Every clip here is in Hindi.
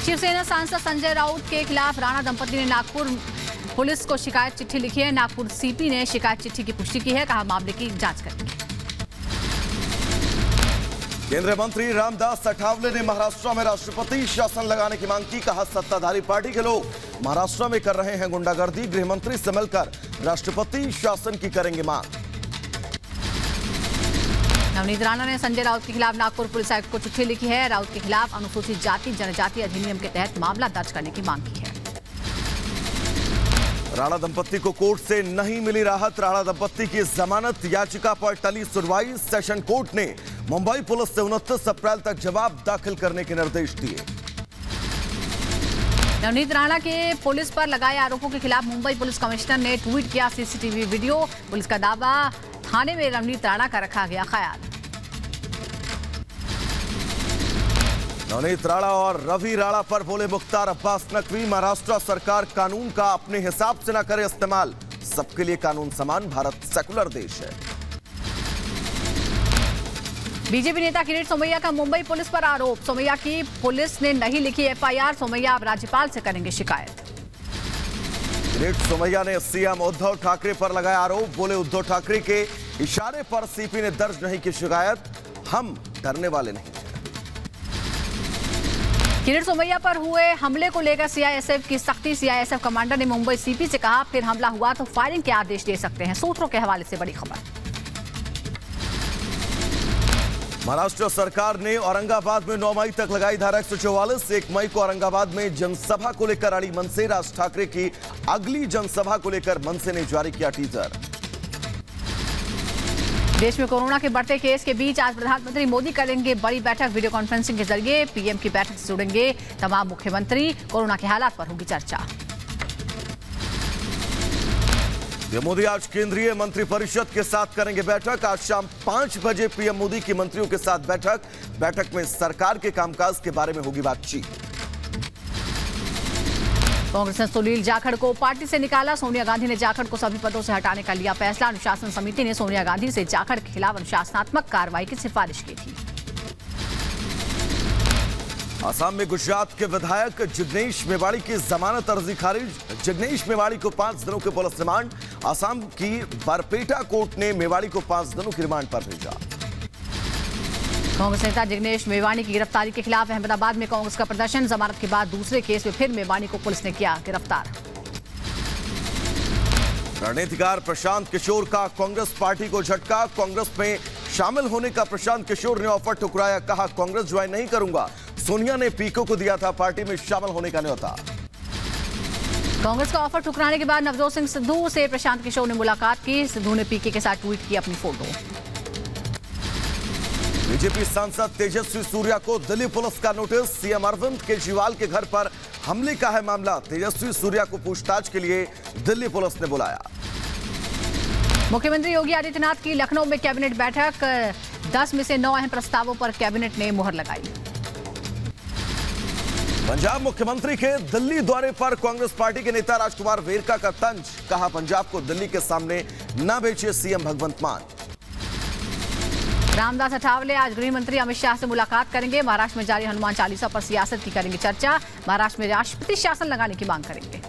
शिवसेना सांसद संजय राउत के खिलाफ राणा दंपति ने नागपुर पुलिस को शिकायत चिट्ठी लिखी है। नागपुर सीपी ने शिकायत चिट्ठी की पुष्टि की है, कहा मामले की जांच करेंगे। केंद्रीय मंत्री रामदास अठावले ने महाराष्ट्र में राष्ट्रपति शासन लगाने की मांग की। कहा सत्ताधारी पार्टी के लोग महाराष्ट्र में कर रहे हैं गुंडागर्दी, गृह मंत्री से मिलकर राष्ट्रपति शासन की करेंगे मांग। नवनीत राणा ने संजय राउत के खिलाफ नागपुर पुलिस आयुक्त को चिट्ठी लिखी है। राउत के खिलाफ अनुसूचित जाति जनजाति अधिनियम के तहत मामला दर्ज करने की मांग की है। राणा दंपति को कोर्ट से नहीं मिली राहत। राणा दंपति की जमानत याचिका पर टली सुनवाई। सेशन कोर्ट ने मुंबई पुलिस से 29 अप्रैल तक जवाब दाखिल करने के निर्देश दिए। नवनीत राणा के पुलिस पर लगाए आरोपों के खिलाफ मुंबई पुलिस कमिश्नर ने ट्वीट किया सीसीटीवी वीडियो। पुलिस का दावा, थाने में नवनीत राणा का रखा गया ख्याल। नवनीत राणा और रवि राणा पर बोले मुख्तार अब्बास नकवी, महाराष्ट्र सरकार कानून का अपने हिसाब से न करे इस्तेमाल। सबके लिए कानून समान, भारत सेकुलर देश है। बीजेपी नेता किरीट सोमैया का मुंबई पुलिस पर आरोप। सोमैया की पुलिस ने नहीं लिखी एफआईआर। सोमैया अब राज्यपाल से करेंगे शिकायत। किरीट सोमैया ने सीएम उद्धव ठाकरे पर लगाया आरोप। बोले उद्धव ठाकरे के इशारे पर सीपी ने दर्ज नहीं की शिकायत, हम डरने वाले नहीं। किरीट सोमैया पर हुए हमले को लेकर सीआईएसएफ की सख्ती। सीआईएसएफ कमांडर ने मुंबई सीपी से कहा, फिर हमला हुआ तो फायरिंग के आदेश दे सकते हैं। सूत्रों के हवाले से बड़ी खबर। महाराष्ट्र सरकार ने औरंगाबाद में 9 मई तक लगाई धारा 144। 1 मई को औरंगाबाद में जनसभा को लेकर अड़ी मनसे। राज ठाकरे की अगली जनसभा को लेकर मनसे ने जारी किया टीजर। देश में कोरोना के बढ़ते केस के बीच आज प्रधानमंत्री मोदी करेंगे बड़ी बैठक। वीडियो कॉन्फ्रेंसिंग के जरिए पीएम की बैठक से जुड़ेंगे तमाम मुख्यमंत्री। कोरोना के हालात पर होगी चर्चा। पीएम मोदी आज केंद्रीय मंत्रिपरिषद के साथ करेंगे बैठक। आज शाम 5 बजे पीएम मोदी की मंत्रियों के साथ बैठक में सरकार के कामकाज के बारे में होगी बातचीत। कांग्रेस ने सुनील जाखड़ को पार्टी से निकाला। सोनिया गांधी ने जाखड़ को सभी पदों से हटाने का लिया फैसला। अनुशासन समिति ने सोनिया गांधी से जाखड़ के खिलाफ अनुशासनात्मक कार्रवाई की सिफारिश की थी। असम में गुजरात के विधायक जिग्नेश मेवाड़ी की जमानत अर्जी खारिज। जिग्नेश मेवाड़ी को 5 दिनों के पुलिस रिमांड। असम की बरपेटा कोर्ट ने मेवाड़ी को 5 दिनों की रिमांड पर भेजा। कांग्रेस नेता जिग्नेश मेवाणी की गिरफ्तारी के खिलाफ अहमदाबाद में कांग्रेस का प्रदर्शन। जमानत के बाद दूसरे केस में फिर मेवाणी को पुलिस ने किया गिरफ्तार। रणनीतिकार प्रशांत किशोर का कांग्रेस पार्टी को झटका। कांग्रेस में शामिल होने का प्रशांत किशोर ने ऑफर ठुकराया। कहा कांग्रेस ज्वाइन नहीं करूंगा। सोनिया ने पीको को दिया था पार्टी में शामिल होने का न्योता। कांग्रेस का ऑफर ठुकराने के बाद नवजोत सिंह सिद्धू से प्रशांत किशोर ने मुलाकात की। सिद्धू ने पीके के साथ ट्वीट की अपनी फोटो। बीजेपी सांसद तेजस्वी सूर्या को दिल्ली पुलिस का नोटिस। सीएम अरविंद केजरीवाल के घर पर हमले का है मामला। तेजस्वी सूर्या को पूछताछ के लिए दिल्ली पुलिस ने बुलाया। मुख्यमंत्री योगी आदित्यनाथ की लखनऊ में कैबिनेट बैठक। 10 में से 9 अहम प्रस्तावों पर कैबिनेट ने मुहर लगाई। पंजाब मुख्यमंत्री के दिल्ली दौरे पर कांग्रेस पार्टी के नेता राजकुमार वेरका का तंज। कहा पंजाब को दिल्ली के सामने न बेचे सीएम भगवंत मान। रामदास अठावले आज गृह मंत्री अमित शाह से मुलाकात करेंगे। महाराष्ट्र में जारी हनुमान चालीसा पर सियासत की करेंगे चर्चा। महाराष्ट्र में राष्ट्रपति शासन लगाने की मांग करेंगे।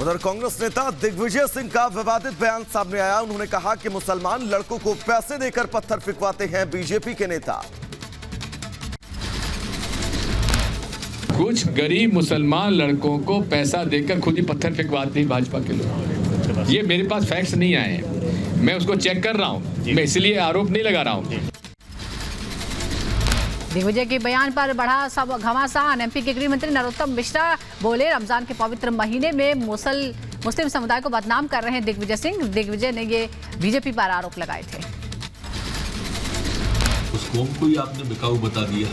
उधर कांग्रेस नेता दिग्विजय सिंह का विवादित बयान सामने आया। उन्होंने कहा कि मुसलमान लड़कों को पैसे देकर पत्थर फिकवाते हैं बीजेपी के नेता। कुछ गरीब मुसलमान लड़कों को पैसा देकर खुद ही पत्थर फिकवाते हैं भाजपा के लोग। ये मेरे पास फैक्ट्स नहीं आए हैं, मैं उसको चेक कर रहा हूं। मैं इसलिए आरोप नहीं लगा रहा हूं। दिग्विजय के बयान पर बढ़ा सब घमासान। एमपी के गृह मंत्री नरोत्तम मिश्रा बोले रमजान के पवित्र महीने में मुस्लिम समुदाय को बदनाम कर रहे हैं दिग्विजय सिंह। दिग्विजय ने ये बीजेपी पर आरोप लगाए थे। उस कौम को ही आपने बिकाऊ बता दिया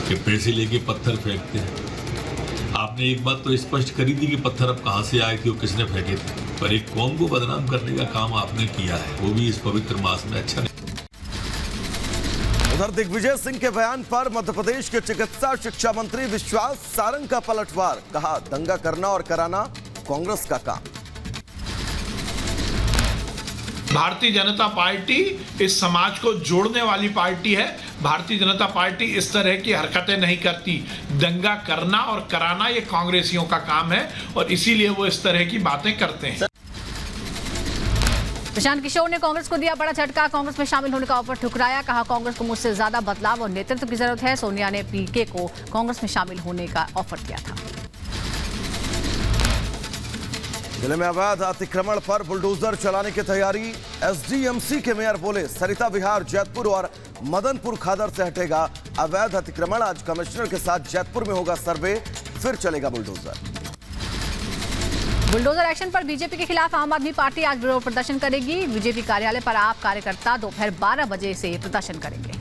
कि पैसे लेके पत्थर फेंकते हैं। आपने एक बात तो स्पष्ट करी थी कि पत्थर अब कहां से आए थे और किसने फेंके थे, पर एक कौम को बदनाम करने का काम आपने किया है, वो भी इस पवित्र मास में। अच्छा नहीं। उधर दिग्विजय सिंह के बयान पर मध्य प्रदेश के चिकित्सा शिक्षा मंत्री विश्वास सारंग का पलटवार। कहा दंगा करना और कराना कांग्रेस का काम। भारतीय जनता पार्टी इस समाज को जोड़ने वाली पार्टी है। भारतीय जनता पार्टी इस तरह की हरकतें नहीं करती। दंगा करना और कराना ये कांग्रेसियों का काम है और इसीलिए वो इस तरह की बातें करते हैं। प्रशांत किशोर ने कांग्रेस को दिया बड़ा झटका। कांग्रेस में शामिल होने का ऑफर ठुकराया। कहा, कांग्रेस को मुझसे ज्यादा बदलाव और नेतृत्व की जरूरत है। सोनिया ने पीके को कांग्रेस में शामिल होने का ऑफर दिया था। जिले में अवैध अतिक्रमण पर बुलडोजर चलाने की तैयारी। एसडीएमसी के मेयर बोले, सरिता विहार, जैतपुर और मदनपुर खादर से हटेगा अवैध अतिक्रमण। आज कमिश्नर के साथ जैतपुर में होगा सर्वे, फिर चलेगा बुलडोजर। बुलडोजर एक्शन पर बीजेपी के खिलाफ आम आदमी पार्टी आज विरोध प्रदर्शन करेगी। बीजेपी कार्यालय पर आप कार्यकर्ता दोपहर 12 बजे से प्रदर्शन करेंगे।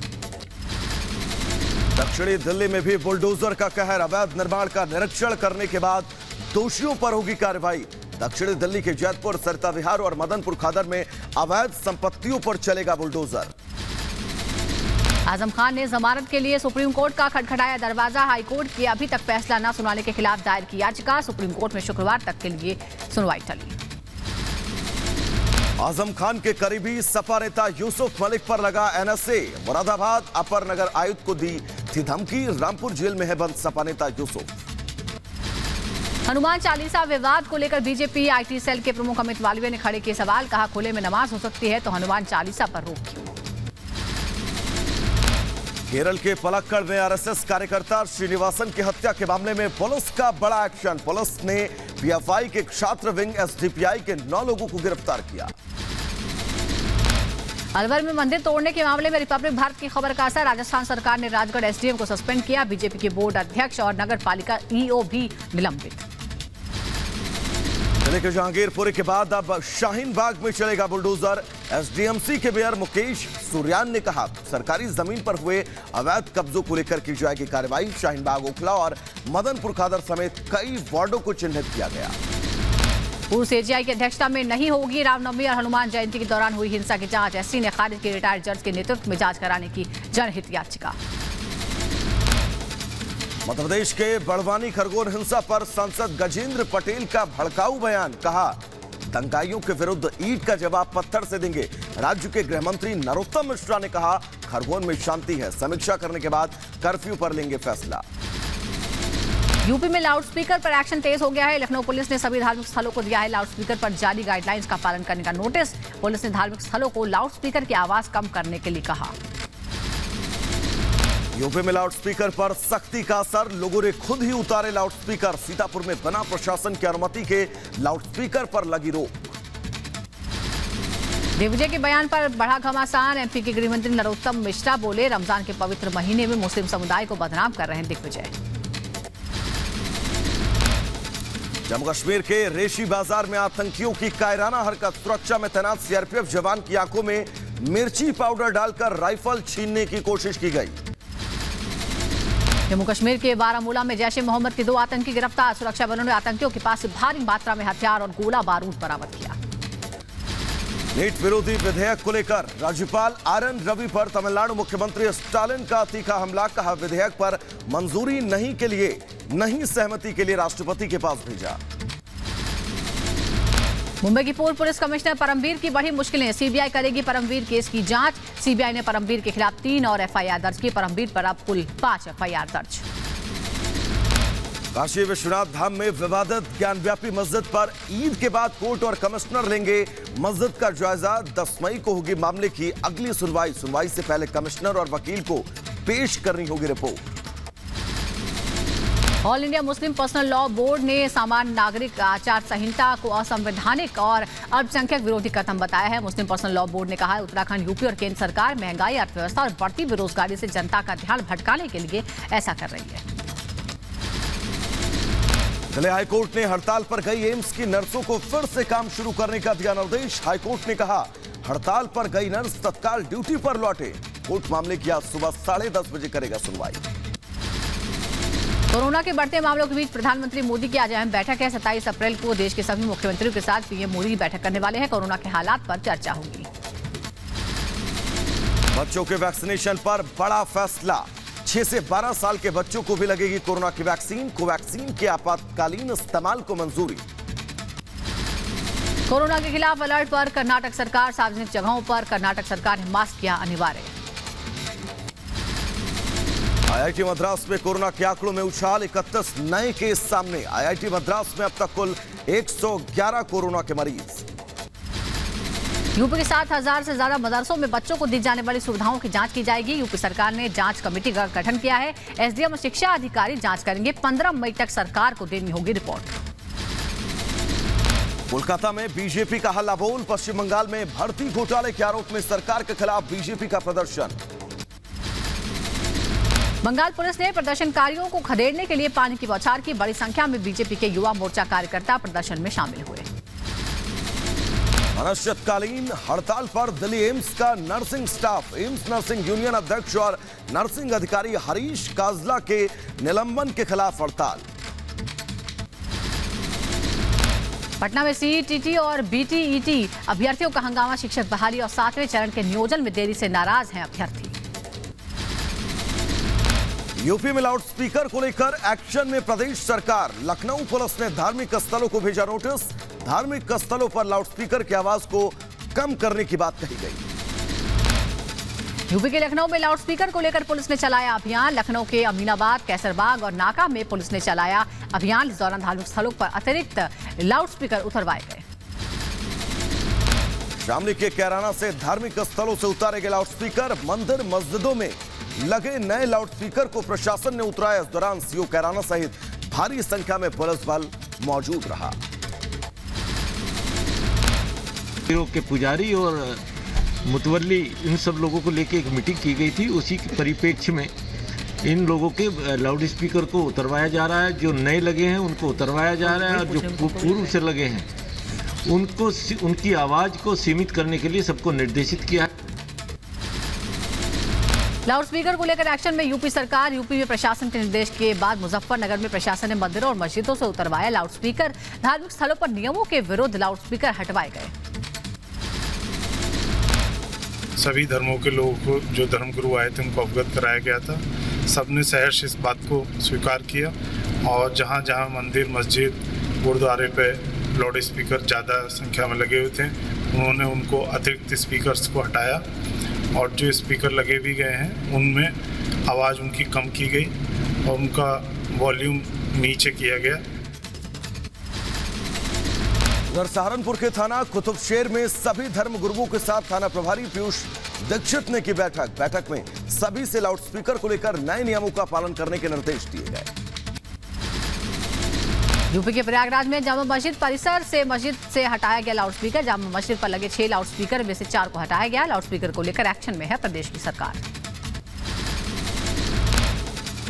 दक्षिणी दिल्ली में भी बुलडोजर का कहर। अवैध निर्माण का निरीक्षण करने के बाद दोषियों पर होगी कार्रवाई। दक्षिणी दिल्ली के जैतपुर, सरिता विहार और मदनपुर खादर में अवैध संपत्तियों पर चलेगा बुलडोजर। आजम खान ने जमानत के लिए सुप्रीम कोर्ट का खटखटाया दरवाजा। हाईकोर्ट की अभी तक फैसला न सुनाने के खिलाफ दायर की याचिका। सुप्रीम कोर्ट में शुक्रवार तक के लिए सुनवाई टली। आजम खान के करीबी सपा नेता यूसुफ मलिक पर लगा एनएसए। मुरादाबाद अपर नगर आयुक्त को दी थी धमकी। रामपुर जेल में है बंद सपा नेता यूसुफ। हनुमान चालीसा विवाद को लेकर बीजेपी आईटी सेल के प्रमुख अमित वालवे ने खड़े किए सवाल। कहा, खुले में नमाज हो सकती है तो हनुमान चालीसा पर रोक क्यों? केरल के पलक्कड़ में आरएसएस कार्यकर्ता श्रीनिवासन की हत्या के मामले में पुलिस का बड़ा एक्शन। पुलिस ने पीएफआई के छात्र विंग एसडीपीआई के 9 लोगों को गिरफ्तार किया। अलवर में मंदिर तोड़ने के मामले में रिपब्लिक भारत की खबर का असर। राजस्थान सरकार ने राजगढ़ एसडीएम को सस्पेंड किया। बीजेपी के बोर्ड अध्यक्ष और नगर पालिका ईओ भी निलंबित। जिले के जहांगीरपुरी के बाद अब शाहीन बाग में चलेगा बुलडोजर। एसडीएमसी के मेयर मुकेश सूर्यान ने कहा, सरकारी जमीन पर हुए अवैध कब्जों को लेकर की जाएगी कार्रवाई। शाहीन बाग, ओखला और मदनपुर खादर समेत कई वार्डों को चिन्हित किया गया। पूर्व सीजेआई की अध्यक्षता में नहीं होगी रामनवमी और हनुमान जयंती के दौरान हुई हिंसा की जांच। एससी ने खारिज की रिटायर्ड जज के नेतृत्व में जांच कराने की जनहित याचिका। मध्य प्रदेश के बड़वानी खरगोन हिंसा पर सांसद गजेंद्र पटेल का भड़काऊ बयान। कहा, दंगाइयों के विरुद्ध ईंट का जवाब पत्थर से देंगे। राज्य के गृह मंत्री नरोत्तम मिश्रा ने कहा, खरगोन में शांति है, समीक्षा करने के बाद कर्फ्यू पर लेंगे फैसला। यूपी में लाउडस्पीकर पर एक्शन तेज हो गया है। लखनऊ पुलिस ने सभी धार्मिक स्थलों को दिया है लाउडस्पीकर पर जारी गाइडलाइंस का पालन करने का नोटिस। पुलिस ने धार्मिक स्थलों को लाउडस्पीकर की आवाज कम करने के लिए कहा। यूपी में लाउडस्पीकर पर सख्ती का असर। लोगों ने खुद ही उतारे लाउडस्पीकर। सीतापुर में बिना प्रशासन की अनुमति के लाउडस्पीकर पर लगी रोक। दिग्विजय के बयान पर बढ़ा घमासान। एमपी के गृह मंत्री नरोत्तम मिश्रा बोले, रमजान के पवित्र महीने में मुस्लिम समुदाय को बदनाम कर रहे हैं दिग्विजय। जम्मू कश्मीर के रेशी बाजार में आतंकियों की कायराना हरकत। सुरक्षा में तैनात सीआरपीएफ जवान की आंखों में मिर्ची पाउडर डालकर राइफल छीनने की कोशिश की गई। जम्मू कश्मीर के बारामूला में जैश ए मोहम्मद के 2 आतंकी गिरफ्तार। सुरक्षा बलों ने आतंकियों के पास से भारी मात्रा में हथियार और गोला बारूद बरामद किया। नीट विरोधी विधेयक को लेकर राज्यपाल आरएन रवि पर तमिलनाडु मुख्यमंत्री स्टालिन का तीखा हमला। कहा, विधेयक पर मंजूरी नहीं सहमति के लिए राष्ट्रपति के पास भेजा। मुंबई की पूर्व पुलिस कमिश्नर परमवीर की बड़ी मुश्किलें। सीबीआई करेगी परमवीर केस की जांच। सीबीआई ने परमवीर के खिलाफ 3 और एफआईआर दर्ज की। परमवीर पर अब कुल 5 एफआईआर दर्ज। काशी विश्वनाथ धाम में विवादित ज्ञानव्यापी मस्जिद पर ईद के बाद कोर्ट और कमिश्नर लेंगे मस्जिद का जायजा। 10 मई को होगी मामले की अगली सुनवाई। सुनवाई से पहले कमिश्नर और वकील को पेश करनी होगी report. All India Muslim personal law board ने सामान्य नागरिक आचार संहिता को असंवैधानिक और अल्पसंख्यक विरोधी कदम बताया है। मुस्लिम पर्सनल लॉ बोर्ड ने कहा है, उत्तराखंड, यूपी और केंद्र सरकार महंगाई, अर्थव्यवस्था और बढ़ती बेरोजगारी से जनता का ध्यान भटकाने के लिए ऐसा कर रही है। दिल्ली हाईकोर्ट ने हड़ताल पर गई एम्स की नर्सों को फिर से काम शुरू करने का दिया निर्देश। हाईकोर्ट ने कहा, हड़ताल पर गई नर्स तत्काल ड्यूटी पर लौटे। कोर्ट मामले की आज सुबह 10:30 बजे करेगा सुनवाई। कोरोना के बढ़ते मामलों के बीच प्रधानमंत्री मोदी की आज अहम बैठक है। 27 अप्रैल को देश के सभी मुख्यमंत्रियों के साथ पीएम मोदी बैठक करने वाले हैं। कोरोना के हालात पर चर्चा होगी। बच्चों के वैक्सीनेशन पर बड़ा फैसला। 6 से 12 साल के बच्चों को भी लगेगी कोरोना की वैक्सीन। कोवैक्सीन के आपातकालीन इस्तेमाल को मंजूरी। कोरोना के खिलाफ अलर्ट पर कर्नाटक सरकार, सार्वजनिक जगहों पर कर्नाटक सरकार ने मास्क किया अनिवार्य। आईआईटी मद्रास में कोरोना के आंकड़ों में उछाल, 31 नए केस सामने। आईआईटी मद्रास में अब तक कुल 111 कोरोना के मरीज। यूपी के 7,000 से ज्यादा मदरसों में बच्चों को दी जाने वाली सुविधाओं की जांच की जाएगी। यूपी सरकार ने जांच कमेटी का गठन किया है। एसडीएम और शिक्षा अधिकारी जांच करेंगे। 15 मई तक सरकार को देनी होगी रिपोर्ट। कोलकाता में बीजेपी का हल्ला बोल, पश्चिम बंगाल में भर्ती घोटाले के आरोप में सरकार के खिलाफ बीजेपी का प्रदर्शन। बंगाल पुलिस ने प्रदर्शनकारियों को खदेड़ने के लिए पानी की बौछार की। बड़ी संख्या में बीजेपी के युवा मोर्चा कार्यकर्ता प्रदर्शन में शामिल हुए। अनिश्चितकालीन हड़ताल पर दिल्ली एम्स का nursing staff. AIIMS nursing union अध्यक्ष और नर्सिंग अधिकारी हरीश काजला के निलंबन के खिलाफ हड़ताल। पटना में सीईटी और बीटीईटी अभ्यर्थियों का हंगामा। शिक्षक बहाली और 7वें चरण के नियोजन में देरी से नाराज हैं अभ्यर्थी। यूपी में लाउड स्पीकर को लेकर एक्शन में प्रदेश सरकार। लखनऊ पुलिस ने धार्मिक स्थलों को भेजा नोटिस। धार्मिक स्थलों पर लाउड स्पीकर की आवाज को कम करने की बात कही गई। यूपी के लखनऊ में लाउड स्पीकर को लेकर पुलिस ने चलाया अभियान। लखनऊ के अमीनाबाद, कैसरबाग और नाका में पुलिस ने चलाया अभियान। इस दौरान धार्मिक स्थलों पर अतिरिक्त लाउड स्पीकर उतरवाए गए। शामली के कैराना से धार्मिक स्थलों से उतारे गए लाउड स्पीकर। मंदिर मस्जिदों में लगे नए लाउड स्पीकर को प्रशासन ने उतराया। इस दौरान सीओ कैराना सहित भारी संख्या में पुलिस बल मौजूद रहा। के पुजारी और मुतवल्ली इन सब लोगों को लेकर एक मीटिंग की गई थी। उसी के परिप्रेक्ष्य में इन लोगों के लाउड स्पीकर को उतरवाया जा रहा है। जो नए लगे हैं उनको उतरवाया जा रहा है और जो पूर्व से लगे हैं उनको उनकी आवाज को सीमित करने के लिए सबको निर्देशित किया है। लाउड स्पीकर को लेकर एक्शन में यूपी सरकार। यूपी में प्रशासन के निर्देश के बाद मुजफ्फरनगर में प्रशासन ने मंदिरों और मस्जिदों से उतरवाया लाउड स्पीकर। धार्मिक स्थलों पर नियमों के विरुद्ध लाउड स्पीकर हटवाए गए। सभी धर्मों के लोगों को, जो धर्मगुरु आए थे, उनको अवगत कराया गया था। सबने सहर्ष इस बात को स्वीकार किया और जहाँ जहाँ मंदिर, मस्जिद, गुरुद्वारे पे लाउड स्पीकर ज़्यादा संख्या में लगे हुए थे, उन्होंने उनको अतिरिक्त स्पीकर्स को हटाया और जो स्पीकर लगे भी गए हैं उनमें आवाज़ उनकी कम की गई और उनका वॉल्यूम नीचे किया गया। उधर सहारनपुर के थाना कुतुबशेर में सभी धर्म गुरुओं के साथ थाना प्रभारी पीयूष दीक्षित ने की बैठक में सभी से लाउड स्पीकर को लेकर नए नियमों का पालन करने के निर्देश दिए गए। यूपी के प्रयागराज में जामा मस्जिद परिसर से मस्जिद से हटाया गया लाउड स्पीकर। जामा मस्जिद पर लगे 6 लाउड स्पीकर में से 4 को हटाया गया। लाउड स्पीकर को लेकर एक्शन में है प्रदेश की सरकार।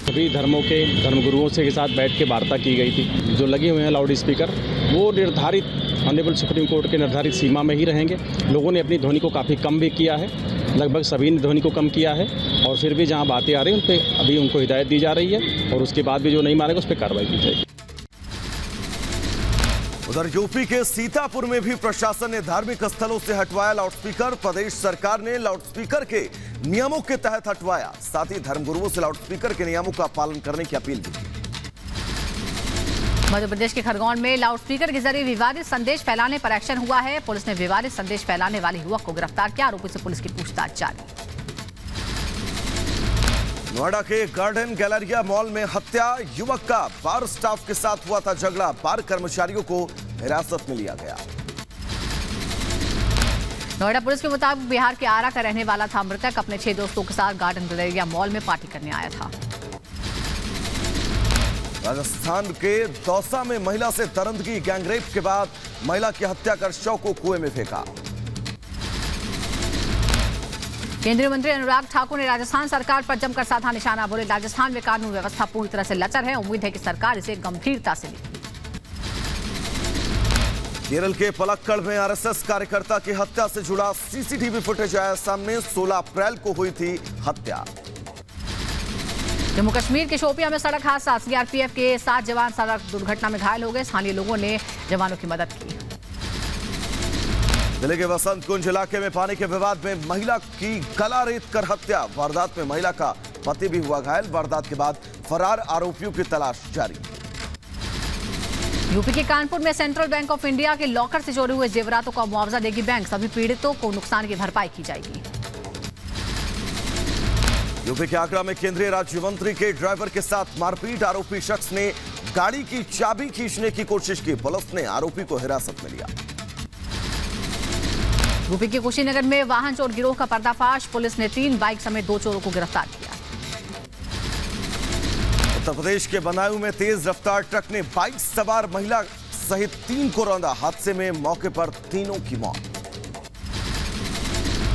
सभी धर्मों के धर्मगुरुओं से के साथ बैठ के वार्ता की गई थी। जो लगे हुए हैं लाउड स्पीकर वो निर्धारित ऑनरेबल सुप्रीम कोर्ट के निर्धारित सीमा में ही रहेंगे। लोगों ने अपनी ध्वनि को काफ़ी कम भी किया है, लगभग सभी ने ध्वनि को कम किया है और फिर भी जहां बातें आ रही हैं उन पर अभी उनको हिदायत दी जा रही है और उसके बाद भी जो नहीं मानेगा उस पर कार्रवाई की जाएगी। उधर यूपी के सीतापुर में भी प्रशासन ने धार्मिक स्थलों से हटवाया लाउड स्पीकर। प्रदेश सरकार ने लाउड स्पीकर के नियमों के तहत हटवाया। साथ ही धर्मगुरुओं से लाउड स्पीकर के नियमों का पालन करने की अपील की। मध्य प्रदेश के खरगोन में लाउड स्पीकर के जरिए विवादित संदेश फैलाने पर एक्शन हुआ है। पुलिस ने विवादित संदेश फैलाने वाले युवक को गिरफ्तार किया। आरोपी से पुलिस की पूछताछ जारी। नोएडा के गार्डन गैलेरिया मॉल में हत्या। युवक का बार स्टाफ के साथ हुआ था झगड़ा। बार कर्मचारियों को हिरासत में लिया गया। नोएडा पुलिस के मुताबिक बिहार के आरा का रहने वाला था मृतक। अपने 6 दोस्तों के साथ गार्डन गैलेरिया मॉल में पार्टी करने आया था। राजस्थान के दौसा में महिला से दरिंदगी। गैंगरेप के बाद महिला की हत्या कर शव को कुएं में फेंका। केंद्रीय मंत्री अनुराग ठाकुर ने राजस्थान सरकार पर जमकर साधा निशाना। बोले राजस्थान में कानून व्यवस्था पूरी तरह से लचर है। उम्मीद है कि सरकार इसे गंभीरता से लेगी। केरल के पलक्कड़ में आरएसएस कार्यकर्ता की हत्या से जुड़ा सीसीटीवी फुटेज आया सामने। 16 अप्रैल को हुई थी हत्या। जम्मू कश्मीर के शोपियां में सड़क हादसा। सीआरपीएफ के 7 जवान सड़क दुर्घटना में घायल हो गए। स्थानीय लोगों ने जवानों की मदद की। जिले के वसंत कुंज इलाके में पानी के विवाद में महिला की गला रेत कर हत्या। वारदात में महिला का पति भी हुआ घायल। वारदात के बाद फरार आरोपियों की तलाश जारी। यूपी के कानपुर में सेंट्रल बैंक ऑफ इंडिया के लॉकर से चोरी हुए जेवरातों का मुआवजा देगी बैंक। सभी पीड़ितों को नुकसान की भरपाई की जाएगी। यूपी के आगरा में केंद्रीय राज्य मंत्री के ड्राइवर के साथ मारपीट। आरोपी शख्स ने गाड़ी की चाबी खींचने की कोशिश की। पुलिस ने आरोपी को हिरासत में लिया। यूपी के कुशीनगर में वाहन चोर गिरोह का पर्दाफाश। पुलिस ने 3 बाइक समेत 2 चोरों को गिरफ्तार किया। उत्तर प्रदेश के बदायूं में तेज रफ्तार ट्रक ने बाइक सवार महिला सहित 3 को रौंदा। हादसे में मौके पर तीनों की मौत।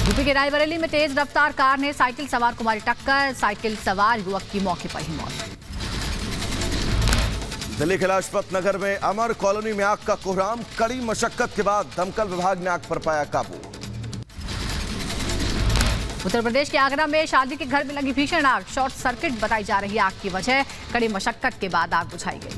यूपी के रायबरेली में तेज रफ्तार कार ने साइकिल सवार को मारी टक्कर। साइकिल सवार युवक की मौके पर ही मौत। दिल्ली के लाजपत नगर में अमर कॉलोनी में आग का कोहराम। कड़ी मशक्कत के बाद दमकल विभाग ने आग पर पाया काबू। उत्तर प्रदेश के आगरा में शादी के घर में लगी भीषण आग। शॉर्ट सर्किट बताई जा रही आग की वजह। कड़ी मशक्कत के बाद आग बुझाई गई।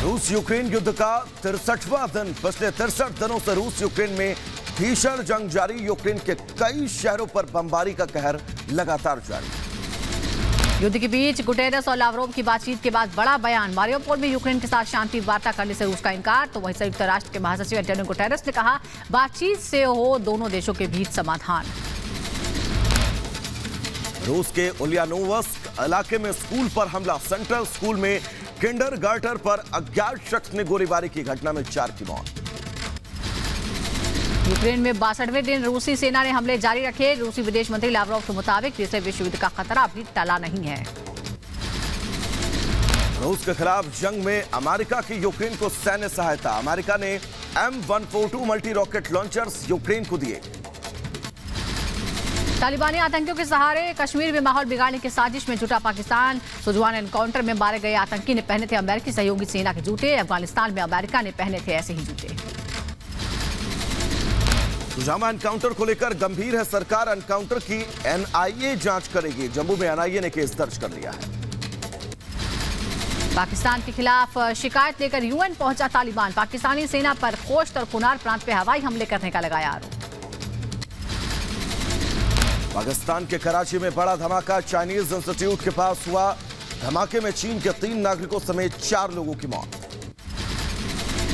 रूस यूक्रेन युद्ध का 63वां दिन। पिछले 63 दिनों से रूस यूक्रेन में भीषण जंग जारी। यूक्रेन के कई शहरों पर बमबारी का कहर लगातार जारी। युद्ध के बीच गुटेरस और लावरोव की बातचीत के बाद बड़ा बयान। मारियोपोल में यूक्रेन के साथ शांति वार्ता करने से रूस का इनकार। तो वहीं संयुक्त राष्ट्र के महासचिव एंटोनियो गुटेरस ने कहा बातचीत से हो दोनों देशों के बीच समाधान। रूस के उलियानोवस्क इलाके में स्कूल पर हमला। सेंट्रल स्कूल में किंडरगार्टन पर अज्ञात शख्स ने गोलीबारी की। घटना में 4 की मौत। यूक्रेन में 62वें दिन रूसी सेना ने हमले जारी रखे। रूसी विदेश मंत्री लावरोव के मुताबिक तीसरे विश्व युद्ध का खतरा अभी टला नहीं है। रूस के खिलाफ जंग में अमेरिका की यूक्रेन को सैन्य सहायता। अमेरिका ने M142 multi rocket launchers Ukraine को दिए। तालिबानी आतंकियों के सहारे कश्मीर में माहौल बिगाड़ने की साजिश में जुटा पाकिस्तान। सुजवान एनकाउंटर में मारे गए आतंकी ने पहने थे अमेरिकी सहयोगी सेना के जूते। अफगानिस्तान में अमेरिका ने पहने थे ऐसे ही जूते। सुजामा एनकाउंटर को लेकर गंभीर है सरकार। एनकाउंटर की NIA जांच करेगी। जम्मू में NIA ने केस दर्ज कर लिया है। पाकिस्तान के खिलाफ शिकायत लेकर UN पहुंचा तालिबान। पाकिस्तानी सेना पर खोश्त और कुनार प्रांत पे हवाई हमले करने का लगाया आरोप। पाकिस्तान के कराची में बड़ा धमाका। चाइनीज इंस्टीट्यूट के पास हुआ। धमाके में चीन के 3 नागरिकों समेत 4 लोगों की मौत।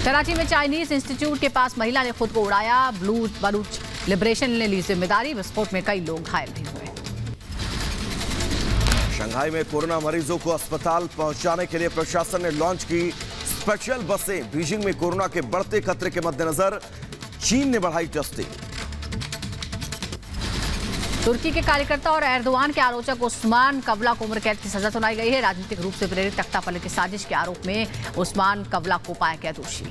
कराची में चाइनीज इंस्टीट्यूट के पास महिला ने खुद को उड़ाया। बलूच लिबरेशन ने ली जिम्मेदारी। विस्फोट में कई लोग घायल भी हुए। शंघाई में कोरोना मरीजों को अस्पताल पहुंचाने के लिए प्रशासन ने लॉन्च की स्पेशल बसें। बीजिंग में कोरोना के बढ़ते खतरे के मद्देनजर चीन ने बढ़ाई टेस्टिंग। तुर्की के कार्यकर्ता और एर्दोआन के आलोचक उस्मान कवला को उम्र कैद की सजा सुनाई गई है। राजनीतिक रूप से प्रेरित तख्तापलट की साजिश के आरोप में उस्मान कवला को पाया गया दोषी।